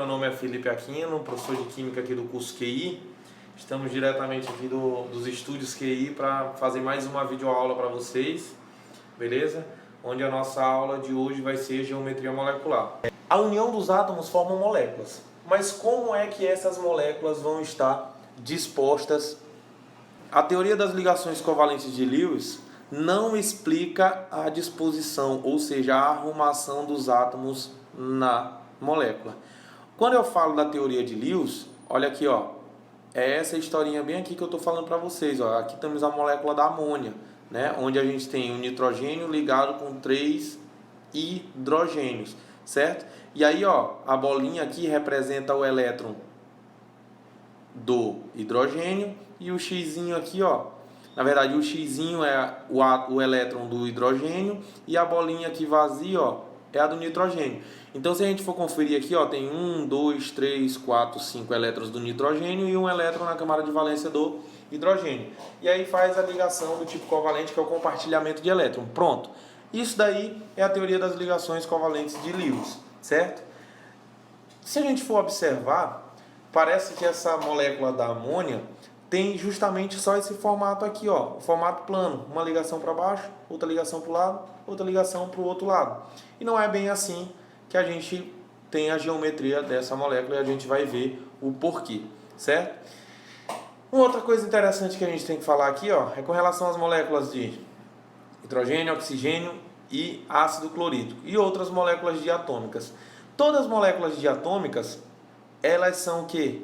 Meu nome é Felipe Aquino, professor de Química aqui do curso QI. Estamos diretamente aqui dos estúdios QI para fazer mais uma videoaula para vocês, beleza? Onde a nossa aula de hoje vai ser geometria molecular. A união dos átomos forma moléculas, mas como é que essas moléculas vão estar dispostas? A teoria das ligações covalentes de Lewis não explica a disposição, ou seja, a arrumação dos átomos na molécula. Quando eu falo da teoria de Lewis, olha aqui, ó, é essa historinha bem aqui que eu estou falando para vocês. Ó. Aqui temos a molécula da amônia, né, onde a gente tem o nitrogênio ligado com 3 hidrogênios, certo? E aí, ó, a bolinha aqui representa o elétron do hidrogênio e o xizinho aqui, ó, na verdade o xizinho é o elétron do hidrogênio e a bolinha aqui vazia, ó, é a do nitrogênio. Então, se a gente for conferir aqui, ó, tem 1, 2, 3, 4, 5 elétrons do nitrogênio e um elétron na camada de valência do hidrogênio. E aí faz a ligação do tipo covalente, que é o compartilhamento de elétron. Pronto. Isso daí é a teoria das ligações covalentes de Lewis, certo? Se a gente for observar, parece que essa molécula da amônia tem justamente só esse formato aqui, ó, o formato plano, uma ligação para baixo, outra ligação para o lado, outra ligação para o outro lado. E não é bem assim que a gente tem a geometria dessa molécula e a gente vai ver o porquê, certo? Uma outra coisa interessante que a gente tem que falar aqui, ó, é com relação às moléculas de hidrogênio, oxigênio e ácido clorídrico e outras moléculas diatômicas. Todas as moléculas diatômicas, elas são o quê?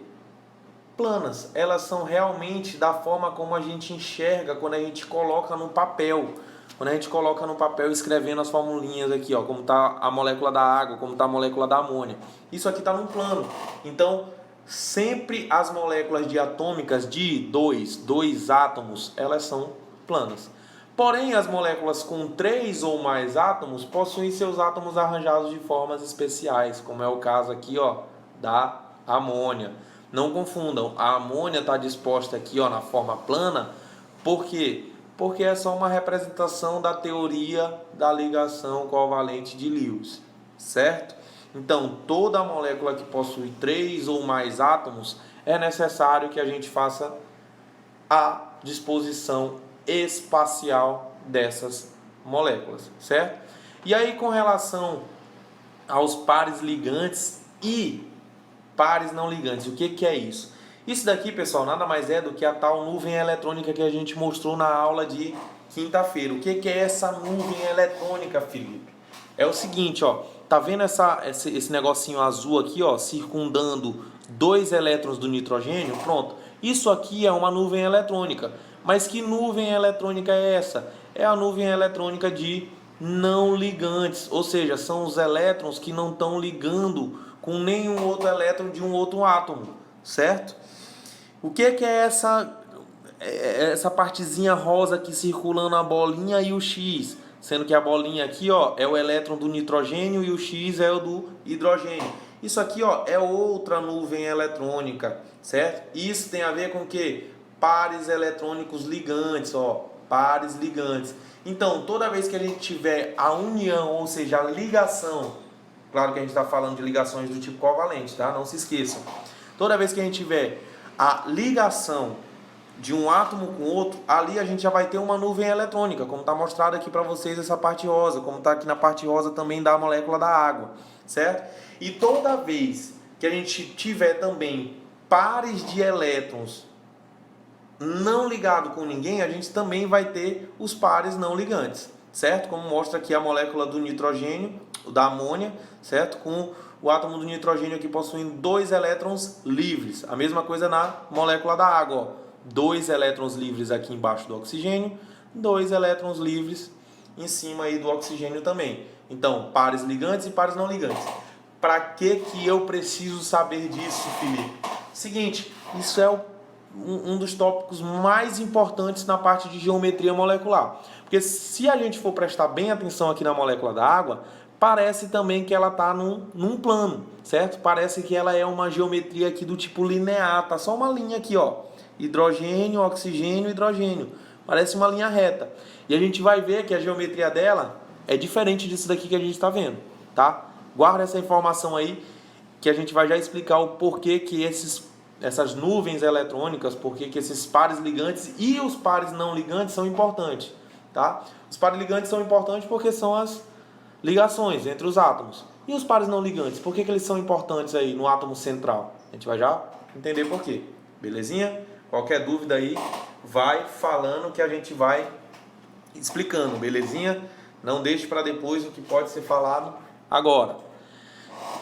Planas. Elas são realmente da forma como a gente enxerga quando a gente coloca no papel. Quando a gente coloca no papel escrevendo as formulinhas aqui, ó, como está a molécula da água, como está a molécula da amônia. Isso aqui está num plano. Então, sempre as moléculas diatômicas de dois átomos, elas são planas. Porém, as moléculas com 3 ou mais átomos possuem seus átomos arranjados de formas especiais, como é o caso aqui, ó, da amônia. Não confundam, a amônia está disposta aqui, ó, na forma plana, por quê? Porque é só uma representação da teoria da ligação covalente de Lewis, certo? Então, toda molécula que possui 3 ou mais átomos, é necessário que a gente faça a disposição espacial dessas moléculas, certo? E aí, com relação aos pares ligantes e pares não ligantes, o que é isso? Isso daqui, pessoal, nada mais é do que a tal nuvem eletrônica que a gente mostrou na aula de quinta-feira. O que é essa nuvem eletrônica, Felipe? É o seguinte, ó, tá vendo esse negocinho azul aqui, ó, circundando 2 elétrons do nitrogênio? Pronto. Isso aqui é uma nuvem eletrônica. Mas que nuvem eletrônica é essa? É a nuvem eletrônica de não ligantes, ou seja, são os elétrons que não estão ligando com nenhum outro elétron de um outro átomo, certo? O que é essa partezinha rosa aqui circulando a bolinha e o X? Sendo que a bolinha aqui, ó, é o elétron do nitrogênio e o X é o do hidrogênio. Isso aqui, ó, é outra nuvem eletrônica, certo? Isso tem a ver com o quê? Pares eletrônicos ligantes, ó, pares ligantes. Então, toda vez que a gente tiver a união, ou seja, a ligação, claro que a gente está falando de ligações do tipo covalente, tá? Não se esqueçam. Toda vez que a gente tiver a ligação de um átomo com outro, ali a gente já vai ter uma nuvem eletrônica, como está mostrado aqui para vocês essa parte rosa, como está aqui na parte rosa também da molécula da água, certo? E toda vez que a gente tiver também pares de elétrons não ligado com ninguém, a gente também vai ter os pares não ligantes, certo? Como mostra aqui a molécula do nitrogênio, da amônia, certo? Com o átomo do nitrogênio aqui possuindo 2 elétrons livres. A mesma coisa na molécula da água, ó. 2 elétrons livres aqui embaixo do oxigênio, 2 elétrons livres em cima aí do oxigênio também. Então, pares ligantes e pares não ligantes. Para que eu preciso saber disso, Felipe? Seguinte, isso é um dos tópicos mais importantes na parte de geometria molecular. Porque se a gente for prestar bem atenção aqui na molécula da água, parece também que ela está num plano, certo? Parece que ela é uma geometria aqui do tipo linear, tá só uma linha aqui, ó. Hidrogênio, oxigênio, hidrogênio. Parece uma linha reta. E a gente vai ver que a geometria dela é diferente disso daqui que a gente está vendo, tá? Guarda essa informação aí, que a gente vai já explicar o porquê que essas nuvens eletrônicas, porquê que esses pares ligantes e os pares não ligantes são importantes, tá? Os pares ligantes são importantes porque são as ligações entre os átomos. E os pares não ligantes, por que eles são importantes aí no átomo central? A gente vai já entender por quê. Belezinha? Qualquer dúvida aí, vai falando que a gente vai explicando, belezinha? Não deixe para depois o que pode ser falado agora.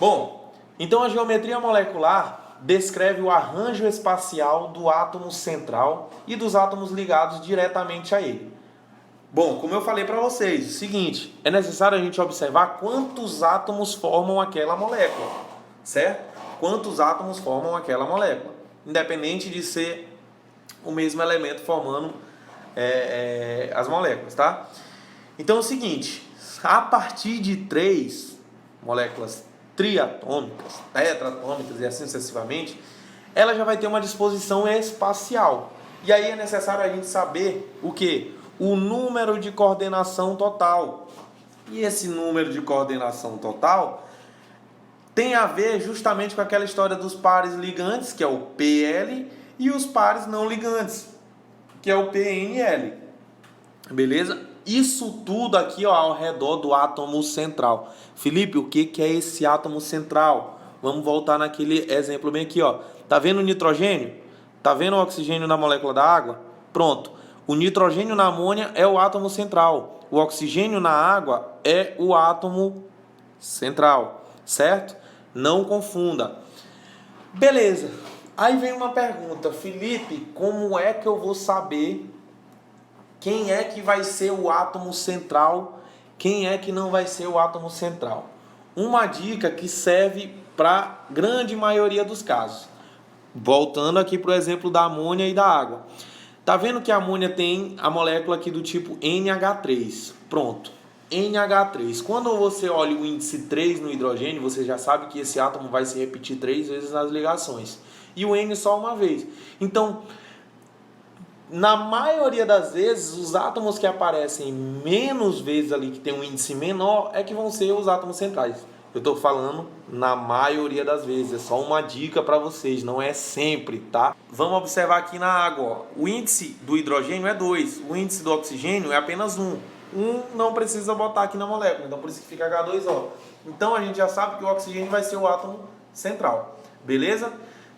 Bom, então a geometria molecular descreve o arranjo espacial do átomo central e dos átomos ligados diretamente a ele. Bom, como eu falei para vocês, o seguinte, é necessário a gente observar quantos átomos formam aquela molécula, certo? Quantos átomos formam aquela molécula, independente de ser o mesmo elemento formando as moléculas, tá? Então é o seguinte, a partir de 3 moléculas triatômicas, tetratômicas e assim sucessivamente, ela já vai ter uma disposição espacial. E aí é necessário a gente saber o quê? O número de coordenação total. E esse número de coordenação total tem a ver justamente com aquela história dos pares ligantes, que é o PL, e os pares não ligantes, que é o PNL. Beleza? Isso tudo aqui, ó, ao redor do átomo central. Felipe, o que é esse átomo central? Vamos voltar naquele exemplo bem aqui, ó. Tá vendo o nitrogênio? Tá vendo o oxigênio na molécula da água? Pronto. O nitrogênio na amônia é o átomo central. O oxigênio na água é o átomo central, certo? Não confunda. Beleza. Aí vem uma pergunta, Felipe, como é que eu vou saber quem é que vai ser o átomo central, quem é que não vai ser o átomo central? Uma dica que serve para a grande maioria dos casos. Voltando aqui para o exemplo da amônia e da água. Tá vendo que a amônia tem a molécula aqui do tipo NH3. Pronto. NH3. Quando você olha o índice 3 no hidrogênio, você já sabe que esse átomo vai se repetir 3 vezes nas ligações. E o N só uma vez. Então, na maioria das vezes, os átomos que aparecem menos vezes ali, que tem um índice menor, é que vão ser os átomos centrais. Eu estou falando na maioria das vezes, é só uma dica para vocês, não é sempre, tá? Vamos observar aqui na água, ó. O índice do hidrogênio é 2, o índice do oxigênio é apenas 1. 1 não precisa botar aqui na molécula, então por isso que fica H2O. Então a gente já sabe que o oxigênio vai ser o átomo central, beleza?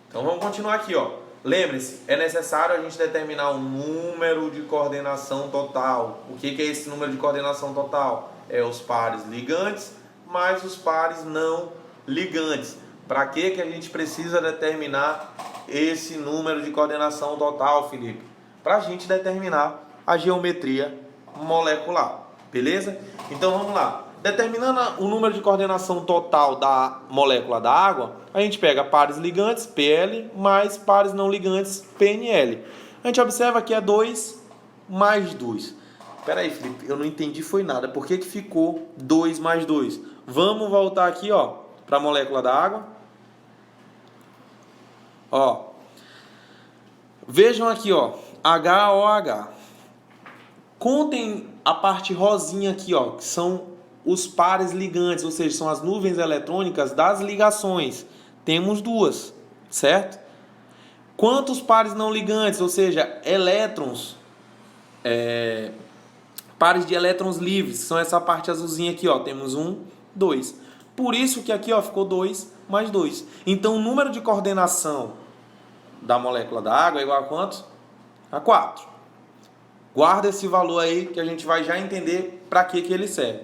Então vamos continuar aqui, ó. Lembre-se, é necessário a gente determinar o número de coordenação total. O que é esse número de coordenação total? É os pares ligantes mais os pares não ligantes. Para que a gente precisa determinar esse número de coordenação total, Felipe? Para a gente determinar a geometria molecular, beleza? Então vamos lá. Determinando o número de coordenação total da molécula da água, a gente pega pares ligantes, PL, mais pares não ligantes, PNL. A gente observa que é 2 mais 2. Espera aí, Felipe, eu não entendi foi nada. Por que ficou 2 mais 2? Vamos voltar aqui, ó, para a molécula da água. Ó, vejam aqui, ó, HOH. Contem a parte rosinha aqui, ó, que são os pares ligantes, ou seja, são as nuvens eletrônicas das ligações. Temos 2, certo? Quantos pares não ligantes, ou seja, elétrons, pares de elétrons livres, são essa parte azulzinha aqui, ó, temos 1, 2. Por isso que aqui, ó, ficou 2 mais 2. Então, o número de coordenação da molécula da água é igual a quantos? A 4. Guarda esse valor aí que a gente vai já entender para que ele serve.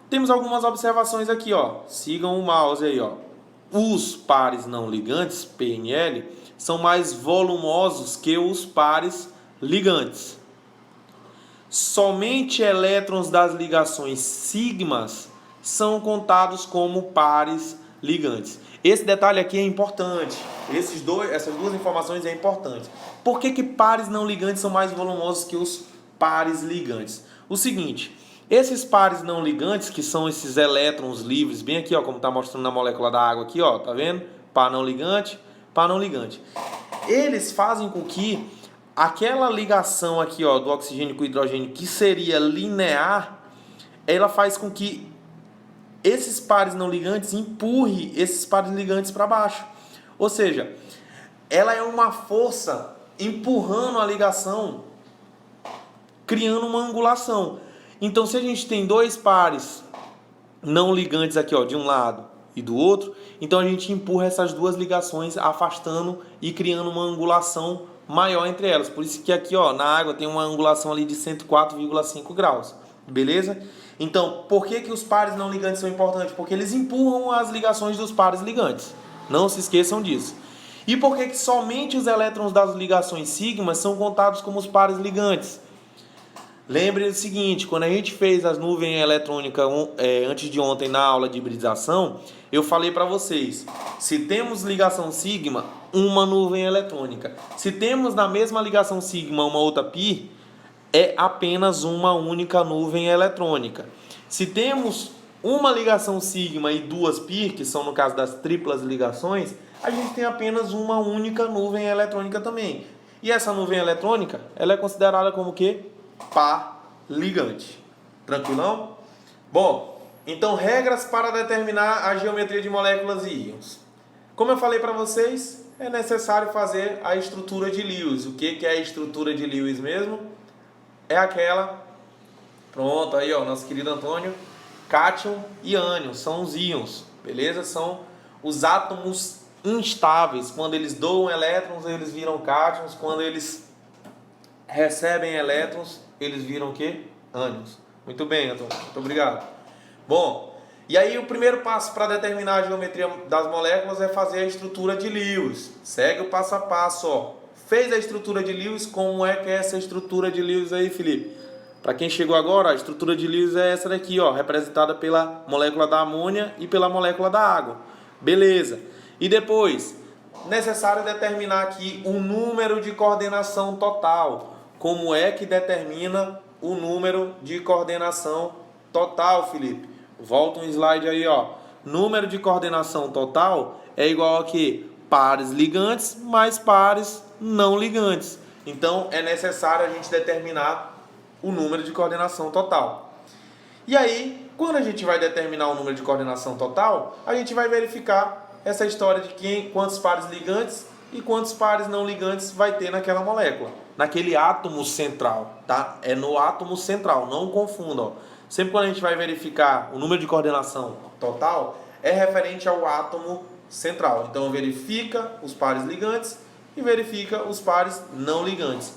Temos algumas observações aqui, ó. Sigam o mouse aí, ó. Os pares não ligantes, PNL, são mais volumosos que os pares ligantes. Somente elétrons das ligações sigmas são contados como pares ligantes. Esse detalhe aqui é importante. Essas duas informações é importante. Por que pares não ligantes são mais volumosos que os pares ligantes? O seguinte, esses pares não ligantes, que são esses elétrons livres, bem aqui, ó, como está mostrando na molécula da água aqui, ó, tá vendo? Par não ligante, par não ligante. Eles fazem com que aquela ligação aqui, ó, do oxigênio com o hidrogênio, que seria linear, ela faz com que esses pares não ligantes empurre esses pares ligantes para baixo. Ou seja, ela é uma força empurrando a ligação, criando uma angulação. Então, se a gente tem dois pares não ligantes aqui, ó, de um lado e do outro, então a gente empurra essas duas ligações afastando e criando uma angulação maior entre elas. Por isso que aqui, ó, na água tem uma angulação ali de 104,5 graus. Beleza? Então, por que os pares não ligantes são importantes? Porque eles empurram as ligações dos pares ligantes. Não se esqueçam disso. E por que somente os elétrons das ligações sigma são contados como os pares ligantes? Lembre-se do seguinte, quando a gente fez as nuvens eletrônicas antes de ontem na aula de hibridização, eu falei para vocês, se temos ligação sigma, uma nuvem eletrônica. Se temos na mesma ligação sigma uma outra pi, é apenas uma única nuvem eletrônica. Se temos uma ligação sigma e duas pi, que são no caso das triplas ligações, a gente tem apenas uma única nuvem eletrônica também. E essa nuvem eletrônica, ela é considerada como o quê? Par ligante. Tranquilão? Bom, então regras para determinar a geometria de moléculas e íons. Como eu falei para vocês, é necessário fazer a estrutura de Lewis. O que é a estrutura de Lewis mesmo? É aquela, pronto, aí ó, nosso querido Antônio, cátion e ânion, são os íons, beleza? São os átomos instáveis. Quando eles doam elétrons, eles viram cátions. Quando eles recebem elétrons, eles viram o quê? Ânions. Muito bem, Antônio, muito obrigado. Bom, e aí o primeiro passo para determinar a geometria das moléculas é fazer a estrutura de Lewis. Segue o passo a passo, ó. Fez a estrutura de Lewis, como é que é essa estrutura de Lewis aí, Felipe? Para quem chegou agora, a estrutura de Lewis é essa daqui, ó, representada pela molécula da amônia e pela molécula da água. Beleza. E depois, necessário determinar aqui o número de coordenação total. Como é que determina o número de coordenação total, Felipe? Volta um slide aí, ó. Número de coordenação total é igual a quê? Pares ligantes mais pares não ligantes. Então, é necessário a gente determinar o número de coordenação total. E aí, quando a gente vai determinar o número de coordenação total, a gente vai verificar essa história de quantos pares ligantes e quantos pares não ligantes vai ter naquela molécula, naquele átomo central, tá? É no átomo central, não confundam. Sempre quando a gente vai verificar o número de coordenação total, é referente ao átomo central. Então, verifica os pares ligantes e verifica os pares não ligantes.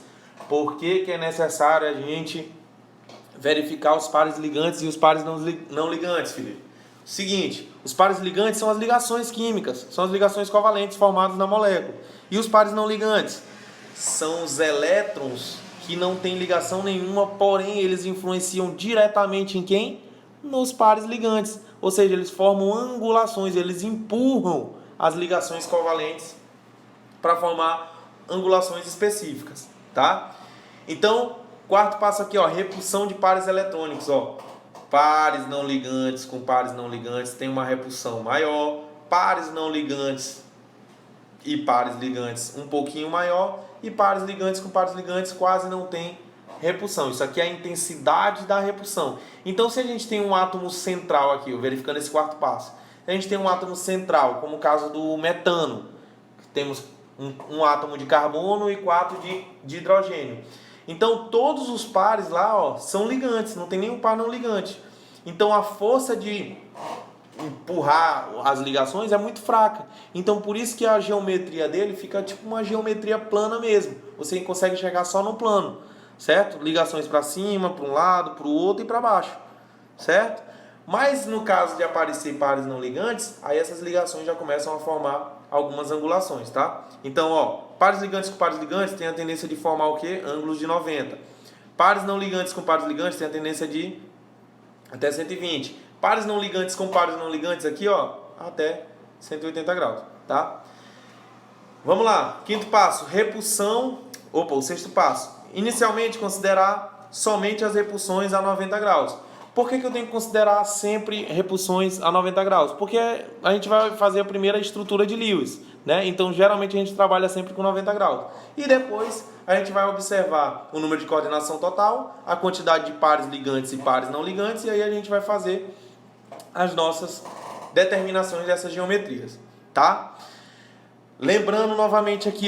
Por que é necessário a gente verificar os pares ligantes e os pares não ligantes, Felipe? Seguinte, os pares ligantes são as ligações químicas, são as ligações covalentes formadas na molécula. E os pares não ligantes são os elétrons que não têm ligação nenhuma, porém eles influenciam diretamente em quem? Nos pares ligantes. Ou seja, eles formam angulações, eles empurram as ligações covalentes para formar angulações específicas, tá? Então, quarto passo aqui, ó, repulsão de pares eletrônicos, ó. Pares não ligantes com pares não ligantes tem uma repulsão maior, pares não ligantes e pares ligantes um pouquinho maior, e pares ligantes com pares ligantes quase não tem repulsão. Isso aqui é a intensidade da repulsão. Então, se a gente tem um átomo central aqui, verificando esse quarto passo, a gente tem um átomo central, como o caso do metano, temos um átomo de carbono e 4 de hidrogênio. Então, todos os pares lá, ó, são ligantes, não tem nenhum par não ligante. Então, a força de empurrar as ligações é muito fraca. Então, por isso que a geometria dele fica tipo uma geometria plana mesmo. Você consegue chegar só no plano, certo? Ligações para cima, para um lado, para o outro e para baixo, certo? Mas no caso de aparecer pares não ligantes, aí essas ligações já começam a formar algumas angulações, tá? Então, ó, pares ligantes com pares ligantes tem a tendência de formar o quê? Ângulos de 90. Pares não ligantes com pares ligantes tem a tendência de até 120. Pares não ligantes com pares não ligantes aqui, ó, até 180 graus, tá? Vamos lá, quinto passo, repulsão, o sexto passo. Inicialmente, considerar somente as repulsões a 90 graus. Por que eu tenho que considerar sempre repulsões a 90 graus? Porque a gente vai fazer a primeira estrutura de Lewis, né? Então, geralmente, a gente trabalha sempre com 90 graus. E depois, a gente vai observar o número de coordenação total, a quantidade de pares ligantes e pares não ligantes, e aí a gente vai fazer as nossas determinações dessas geometrias, tá? Lembrando novamente aqui,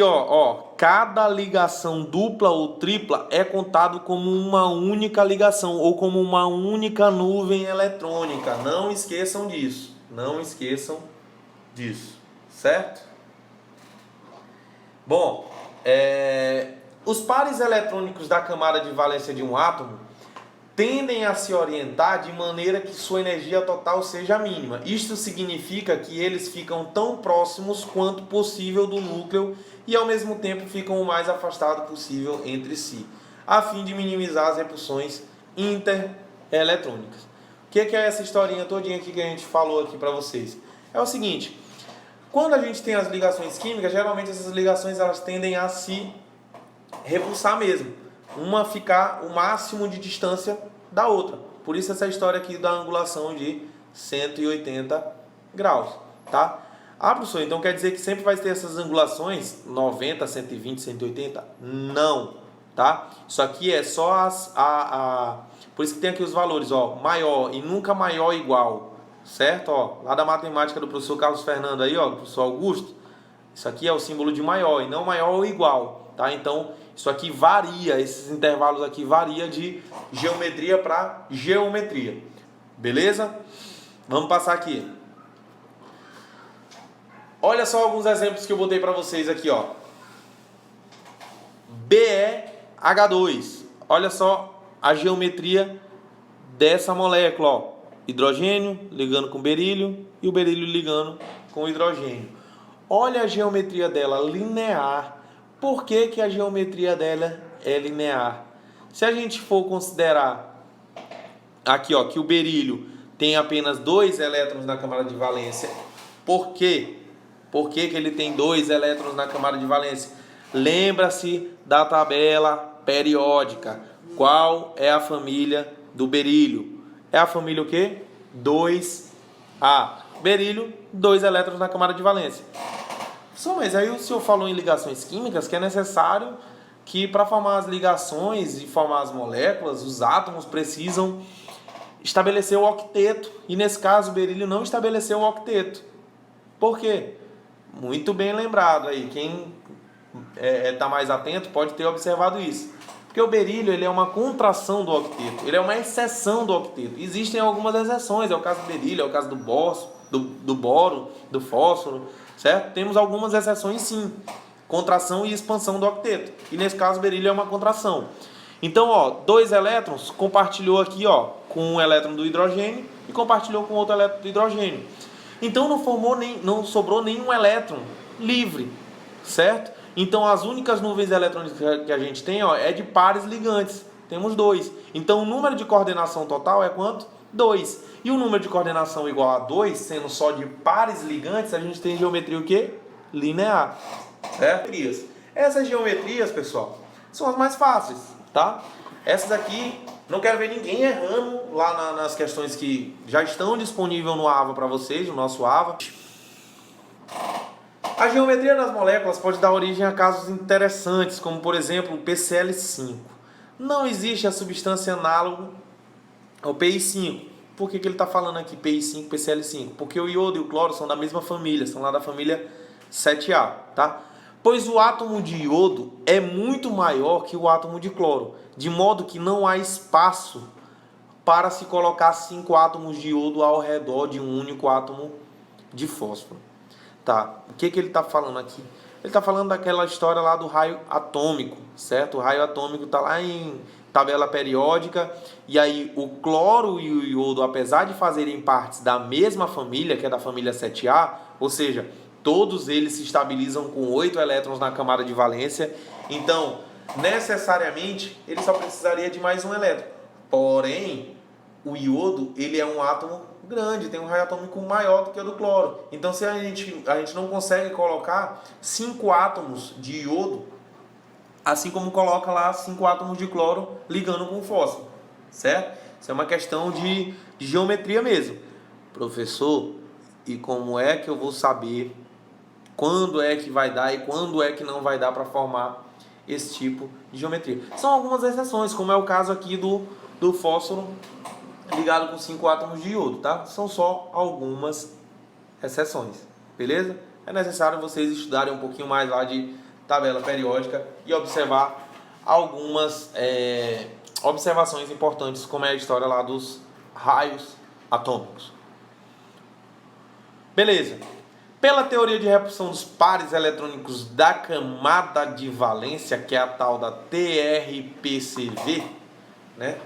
cada ligação dupla ou tripla é contado como uma única ligação ou como uma única nuvem eletrônica. Não esqueçam disso. Não esqueçam disso, certo? Bom, os pares eletrônicos da camada de valência de um átomo tendem a se orientar de maneira que sua energia total seja mínima. Isto significa que eles ficam tão próximos quanto possível do núcleo e ao mesmo tempo ficam o mais afastado possível entre si, a fim de minimizar as repulsões intereletrônicas. O que é essa historinha todinha aqui que a gente falou aqui para vocês? É o seguinte, quando a gente tem as ligações químicas, geralmente essas ligações elas tendem a se repulsar mesmo. Uma ficar o máximo de distância da outra. Por isso essa história aqui da angulação de 180 graus, tá? Professor, então quer dizer que sempre vai ter essas angulações 90, 120, 180? Não, tá? Isso aqui é só por isso que tem aqui os valores, maior e nunca maior ou igual, certo? Lá da matemática do professor Carlos Fernando aí, do professor Augusto, isso aqui é o símbolo de maior e não maior ou igual, tá? Então, isso aqui varia, esses intervalos aqui varia de geometria para geometria. Beleza? Vamos passar aqui. Olha só alguns exemplos que eu botei para vocês aqui, BeH2. Olha só a geometria dessa molécula, Hidrogênio ligando com berílio e o berílio ligando com o hidrogênio. Olha a geometria dela linear. Por que a geometria dela é linear? Se a gente for considerar aqui, que o berílio tem apenas 2 elétrons na camada de valência. Por quê? Por que ele tem 2 elétrons na camada de valência? Lembra-se da tabela periódica. Qual é a família do berílio? É a família o quê? 2A. Berílio, 2 elétrons na camada de valência. Mas aí o senhor falou em ligações químicas que é necessário que para formar as ligações e formar as moléculas, os átomos precisam estabelecer o octeto. E nesse caso o berílio não estabeleceu o octeto. Por quê? Muito bem lembrado aí. Quem está mais atento pode ter observado isso. Porque o berílio ele é uma contração do octeto. Ele é uma exceção do octeto. Existem algumas exceções. É o caso do berílio, é o caso do boro, do fósforo. Certo? Temos algumas exceções sim, contração e expansão do octeto, e nesse caso o berílio é uma contração. Então, 2 elétrons compartilhou aqui, com um elétron do hidrogênio e compartilhou com outro elétron do hidrogênio. Então não sobrou nenhum elétron livre, certo? Então as únicas nuvens eletrônicas que a gente tem, é de pares ligantes. Temos 2. Então o número de coordenação total é quanto? 2. E o número de coordenação igual a 2, sendo só de pares ligantes, a gente tem geometria o quê? Linear. Certo? Essas geometrias, pessoal, são as mais fáceis, tá? Essas aqui, não quero ver ninguém errando lá nas questões que já estão disponíveis no AVA para vocês, no nosso AVA. A geometria das moléculas pode dar origem a casos interessantes, como por exemplo o PCl5. Não existe a substância análoga ao PI5. Por que ele está falando aqui PI5, PCl5? Porque o iodo e o cloro são da mesma família, são lá da família 7A, tá? Pois o átomo de iodo é muito maior que o átomo de cloro, de modo que não há espaço para se colocar 5 átomos de iodo ao redor de um único átomo de fósforo. Tá, o que ele está falando aqui? Ele está falando daquela história lá do raio atômico, certo? O raio atômico está lá em tabela periódica, e aí o cloro e o iodo, apesar de fazerem partes da mesma família, que é da família 7A, ou seja, todos eles se estabilizam com 8 elétrons na camada de valência, então, necessariamente, ele só precisaria de mais um elétron. Porém, o iodo, ele é um átomo grande, tem um raio atômico maior do que o do cloro. Então, se a gente não consegue colocar 5 átomos de iodo, assim como coloca lá 5 átomos de cloro ligando com o fósforo, certo? Isso é uma questão de geometria mesmo. Professor, e como é que eu vou saber quando é que vai dar e quando é que não vai dar para formar esse tipo de geometria? São algumas exceções, como é o caso aqui do fósforo ligado com 5 átomos de iodo, tá? São só algumas exceções, beleza? É necessário vocês estudarem um pouquinho mais lá de tabela periódica e observar algumas observações importantes, como é a história lá dos raios atômicos. Beleza. Pela teoria de repulsão dos pares eletrônicos da camada de valência, que é a tal da TRPCV, né?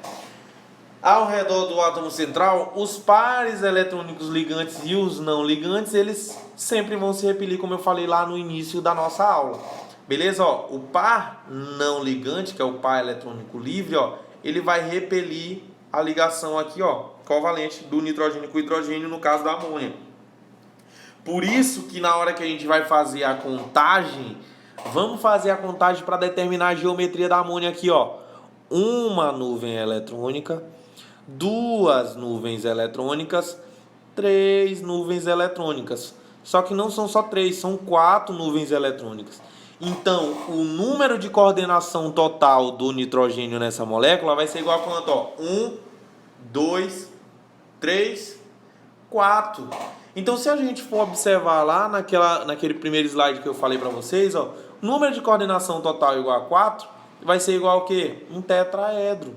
Ao redor do átomo central, os pares eletrônicos ligantes e os não ligantes, eles sempre vão se repelir, como eu falei lá no início da nossa aula. Beleza? Ó, o par não ligante, que é o par eletrônico livre, ó, ele vai repelir a ligação aqui, ó, covalente do nitrogênio com o hidrogênio, no caso da amônia. Por isso que na hora que a gente vai fazer a contagem, vamos fazer a contagem para determinar a geometria da amônia aqui, ó. Uma nuvem eletrônica, 2 nuvens eletrônicas, 3 nuvens eletrônicas. Só que não são só 3, são 4 nuvens eletrônicas. Então, o número de coordenação total do nitrogênio nessa molécula vai ser igual a quanto? Ó? 1, 2, 3, 4. Então, se a gente for observar lá naquele primeiro slide que eu falei para vocês, ó, o número de coordenação total igual a 4 vai ser igual a quê? Um tetraedro,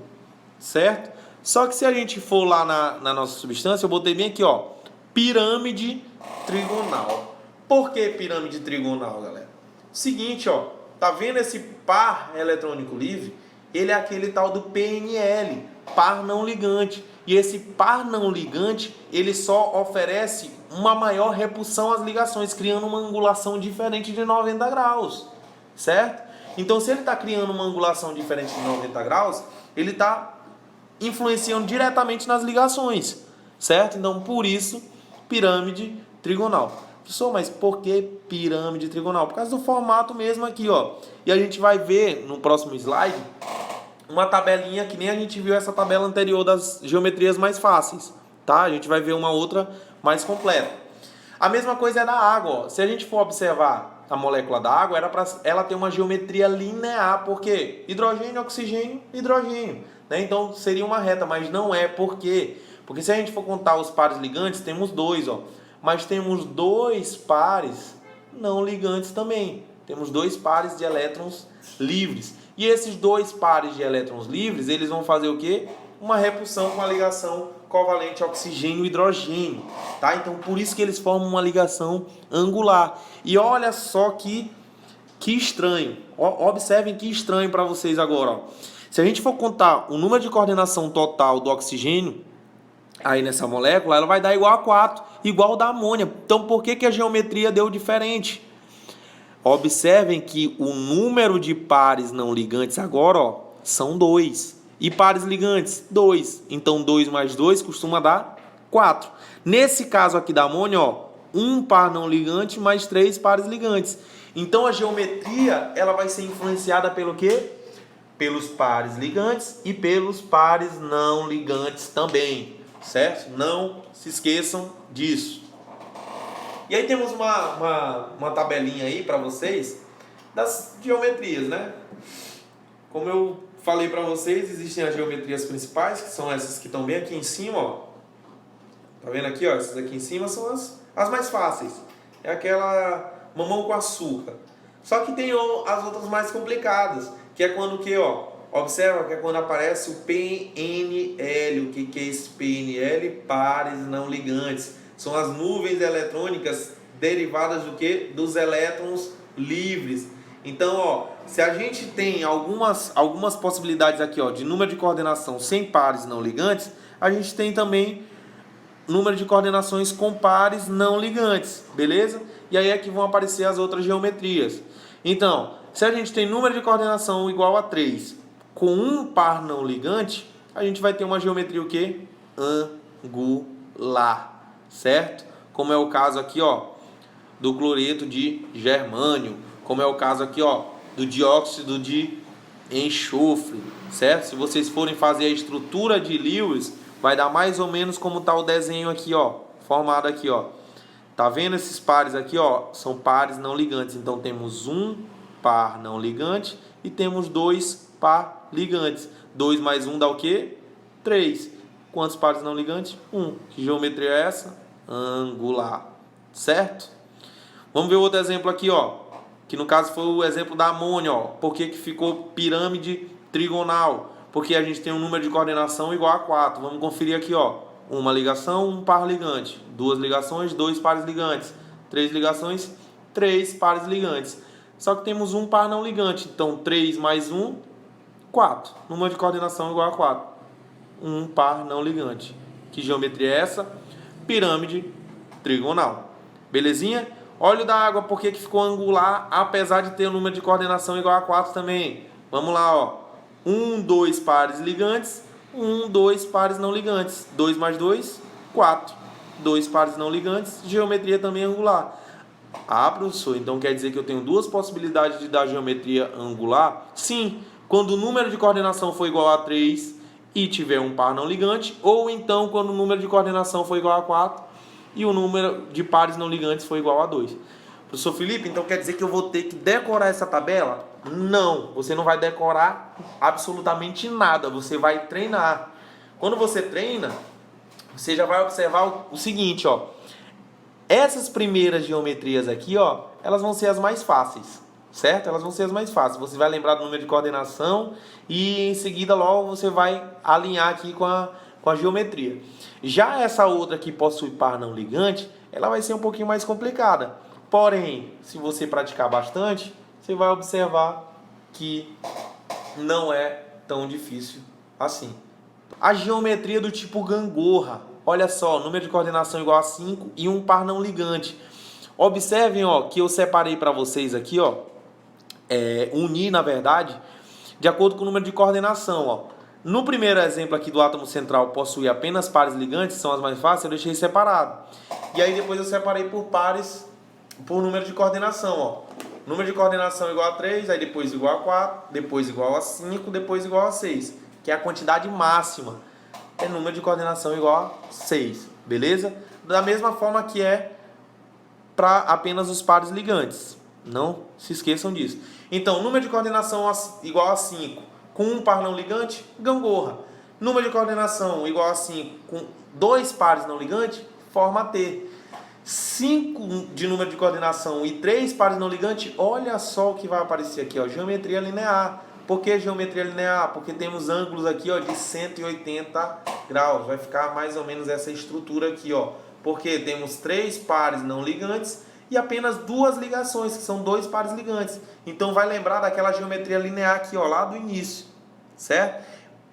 certo? Só que se a gente for lá na nossa substância, eu botei bem aqui, ó, pirâmide trigonal. Por que pirâmide trigonal, galera? Seguinte, ó, tá vendo esse par eletrônico livre? Ele é aquele tal do PNL, par não ligante. E esse par não ligante, ele só oferece uma maior repulsão às ligações, criando uma angulação diferente de 90 graus, certo? Então, se ele está criando uma angulação diferente de 90 graus, ele está influenciando diretamente nas ligações, certo? Então, por isso, pirâmide trigonal. Professor, mas por que pirâmide trigonal? Por causa do formato mesmo aqui, ó. E a gente vai ver no próximo slide uma tabelinha que nem a gente viu essa tabela anterior das geometrias mais fáceis, tá? A gente vai ver uma outra mais completa. A mesma coisa é da água, ó. Se a gente for observar a molécula da água, era para ela ter uma geometria linear, porque hidrogênio, oxigênio, hidrogênio, né? Então seria uma reta, mas não é. Por quê? Porque se a gente for contar os pares ligantes, temos 2, ó. Mas temos 2 pares não ligantes também. Temos 2 pares de elétrons livres. E esses 2 pares de elétrons livres, eles vão fazer o quê? Uma repulsão com a ligação covalente oxigênio-hidrogênio, tá? Então, por isso que eles formam uma ligação angular. E olha só que estranho. Observem que estranho para vocês agora, ó. Se a gente for contar o número de coordenação total do oxigênio aí nessa molécula, ela vai dar igual a 4, igual ao da amônia. Então, por que a geometria deu diferente? Observem que o número de pares não ligantes agora, ó, são 2. E pares ligantes, 2. Então, 2 mais 2 costuma dar 4. Nesse caso aqui da amônia, ó, 1 par não ligante mais 3 pares ligantes. Então, a geometria ela vai ser influenciada pelo quê? Pelos pares ligantes e pelos pares não ligantes também, certo? Não se esqueçam disso. E aí temos uma tabelinha aí para vocês das geometrias, né? Como eu falei para vocês, existem as geometrias principais, que são essas que estão bem aqui em cima, ó. Tá vendo aqui, ó? Essas aqui em cima são as mais fáceis. É aquela mamão com açúcar. Só que tem as outras mais complicadas, que é quando que, ó, observa que é quando aparece o PNL. O que é esse PNL? Pares não ligantes. São as nuvens eletrônicas derivadas do que? Dos elétrons livres. Então, ó, se a gente tem algumas possibilidades aqui, ó, de número de coordenação sem pares não ligantes, a gente tem também número de coordenações com pares não ligantes, beleza? E aí é que vão aparecer as outras geometrias. Então, se a gente tem número de coordenação igual a 3 com um par não ligante, a gente vai ter uma geometria o quê? Angular. Certo? Como é o caso aqui, ó, do cloreto de germânio, como é o caso aqui, ó, do dióxido de enxofre, certo? Se vocês forem fazer a estrutura de Lewis, vai dar mais ou menos como tá o desenho aqui, ó, formado aqui, ó. Tá vendo esses pares aqui, ó? São pares não ligantes. Então temos um par não ligante e temos 2 par ligantes. 2 mais 1 dá o quê? 3. Quantos pares não ligantes? 1. Que geometria é essa? Angular. Certo? Vamos ver outro exemplo aqui, ó. Que no caso foi o exemplo da amônia, ó. Por que ficou pirâmide trigonal? Porque a gente tem um número de coordenação igual a 4. Vamos conferir aqui, ó. Uma ligação, um par ligante. 2 ligações, 2 pares ligantes. 3 ligações, 3 pares ligantes. Só que temos um par não ligante. Então, 3 mais 1, 4. Número de coordenação igual a 4. Um par não ligante. Que geometria é essa? Pirâmide trigonal. Belezinha? Óleo da água, por que ficou angular, apesar de ter um número de coordenação igual a 4 também? Vamos lá, ó. 1, 2 pares ligantes, 1, 2 pares não ligantes. 2 mais 2, 4. 2 pares não ligantes, geometria também angular. Ah, professor, então quer dizer que eu tenho duas possibilidades de dar geometria angular? Sim, quando o número de coordenação for igual a 3 e tiver um par não ligante, ou então quando o número de coordenação for igual a 4 e o número de pares não ligantes for igual a 2. Professor Felipe, então quer dizer que eu vou ter que decorar essa tabela? Não, você não vai decorar absolutamente nada, você vai treinar. Quando você treina, você já vai observar o seguinte, ó. Essas primeiras geometrias aqui, ó, elas vão ser as mais fáceis, certo? Elas vão ser as mais fáceis. Você vai lembrar do número de coordenação e em seguida logo você vai alinhar aqui com a geometria. Já essa outra que possui par não ligante, ela vai ser um pouquinho mais complicada. Porém, se você praticar bastante, você vai observar que não é tão difícil assim. A geometria do tipo gangorra. Olha só, número de coordenação igual a 5 e um par não ligante. Observem, ó, que eu separei para vocês aqui, ó, uni, na verdade, de acordo com o número de coordenação, ó. No primeiro exemplo aqui do átomo central possui apenas pares ligantes, são as mais fáceis, eu deixei separado. E aí depois eu separei por pares, por número de coordenação, ó. Número de coordenação igual a 3, aí depois igual a 4, depois igual a 5, depois igual a 6, que é a quantidade máxima. É número de coordenação igual a 6, beleza? Da mesma forma que é para apenas os pares ligantes. Não se esqueçam disso. Então, número de coordenação igual a 5 com um par não ligante, gangorra. Número de coordenação igual a 5 com 2 pares não ligantes, forma T. 5 de número de coordenação e 3 pares não ligantes, olha só o que vai aparecer aqui, ó, geometria linear. Por que geometria linear? Porque temos ângulos aqui, ó, de 180 graus. Vai ficar mais ou menos essa estrutura aqui, ó. Porque temos 3 pares não ligantes e apenas 2 ligações, que são 2 pares ligantes. Então vai lembrar daquela geometria linear aqui, ó, lá do início, certo?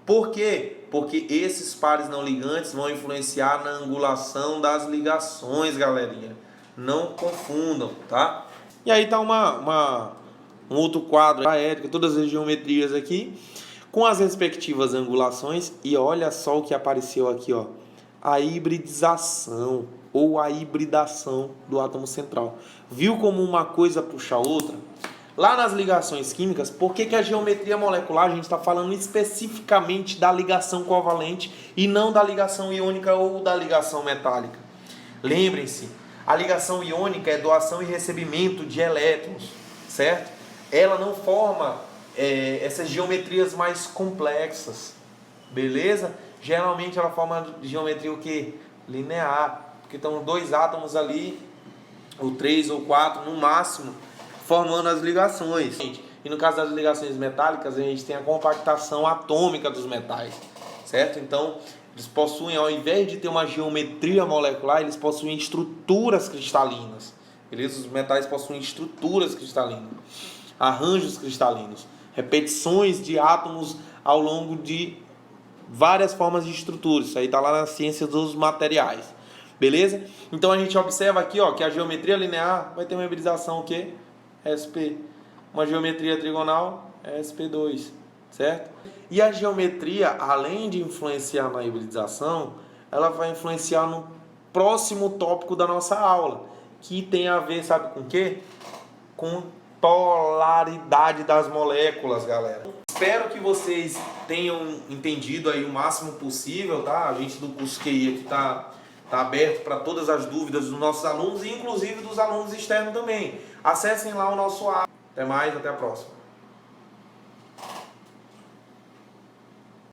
Por quê? Porque esses pares não ligantes vão influenciar na angulação das ligações, galerinha. Não confundam, tá? E aí tá um outro quadro aético, todas as geometrias aqui, com as respectivas angulações. E olha só o que apareceu aqui, ó. A hibridização ou a hibridação do átomo central. Viu como uma coisa puxa a outra? Lá nas ligações químicas, por que a geometria molecular a gente está falando especificamente da ligação covalente e não da ligação iônica ou da ligação metálica? Lembrem-se, a ligação iônica é doação e recebimento de elétrons, certo? Ela não forma essas geometrias mais complexas, beleza? Geralmente ela forma geometria o quê? Linear, porque estão 2 átomos ali, ou 3 ou 4 no máximo, formando as ligações. E no caso das ligações metálicas, a gente tem a compactação atômica dos metais, certo? Então, eles possuem, ao invés de ter uma geometria molecular, eles possuem estruturas cristalinas. Beleza? Os metais possuem estruturas cristalinas, arranjos cristalinos, repetições de átomos ao longo de várias formas de estruturas. Isso aí está lá na ciência dos materiais. Beleza? Então a gente observa aqui, ó, que a geometria linear vai ter uma hibridação o quê? SP. Uma geometria trigonal, SP2, certo? E a geometria, além de influenciar na hibridização, ela vai influenciar no próximo tópico da nossa aula, que tem a ver, sabe com o quê? Com polaridade das moléculas, galera. Espero que vocês tenham entendido aí o máximo possível, tá? A gente do curso QI aqui tá aberto para todas as dúvidas dos nossos alunos e inclusive dos alunos externos também. Acessem lá o nosso app. Até mais, até a próxima.